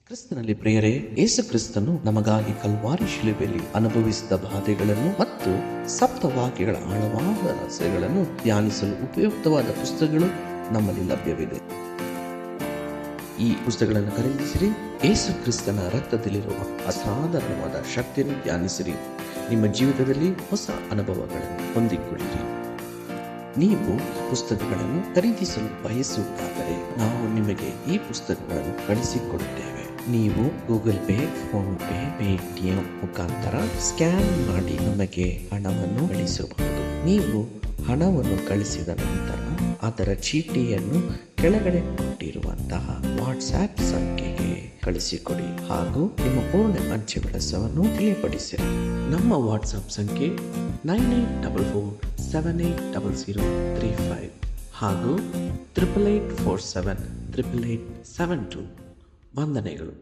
ಕ್ರಿಸ್ತನಲ್ಲಿ ಪ್ರಿಯರೇ, ಯೇಸು ಕ್ರಿಸ್ತನು ನಮಗಾಗಿ ಕಲ್ವಾರಿ ಶಿಲುಬೆಯಲ್ಲಿ ಅನುಭವಿಸಿದ ಬಾಧೆಗಳನ್ನು ಮತ್ತು ಸಪ್ತವಾಕ್ಯಗಳ ಆಳವಾದ ರಹಸ್ಯಗಳನ್ನು ಧ್ಯಾನಿಸಲು ಉಪಯುಕ್ತವಾದ ಪುಸ್ತಕಗಳು ನಮ್ಮಲ್ಲಿ ಲಭ್ಯವಿದೆ. ಈ ಪುಸ್ತಕಗಳನ್ನು ಖರೀದಿಸಿರಿ. ಯೇಸು ಕ್ರಿಸ್ತನ ರಕ್ತದಲ್ಲಿರುವ ಅಸಾಧಾರಣವಾದ ಶಕ್ತಿಯನ್ನು ಧ್ಯಾನಿಸಿರಿ. ನಿಮ್ಮ ಜೀವಿತದಲ್ಲಿ ಹೊಸ ಅನುಭವಗಳನ್ನು ಹೊಂದಿಕೊಳ್ಳಿರಿ. ನೀವು ಪುಸ್ತಕಗಳನ್ನು ಖರೀದಿಸಲು ಬಯಸುವುದಾದರೆ ನಾವು ನಿಮಗೆ ಈ ಪುಸ್ತಕಗಳನ್ನು ಕಳಿಸಿಕೊಡುತ್ತೇವೆ. ನೀವು Google pay, phone pay, Paytm ಮುಖಾಂತರ ಸ್ಕ್ಯಾನ್ ಮಾಡಿ ನಮಗೆ ಹಣವನ್ನು ಕಳಿಸಬಹುದು. ನೀವು ಹಣವನ್ನು ಕಳಿಸಿದ ನಂತರ ಅದರ ಚೀಟಿಯನ್ನು ಕೆಳಗಡೆ ಕೊಟ್ಟಿರುವಂತಹ ವಾಟ್ಸ್ಆಪ್ ಸಂಖ್ಯೆಗೆ ಕಳಿಸಿಕೊಡಿ ಹಾಗೂ ನಿಮ್ಮ ಪೂರ್ಣ ಅಂಚೆ ವಿಳಾಸವನ್ನು ತಿಳಿಯಪಡಿಸಿರಿ. ನಮ್ಮ ವಾಟ್ಸ್ಆಪ್ ಸಂಖ್ಯೆ 9844780035 ಹಾಗೂ 88478872. ವಂದನೆಗಳು.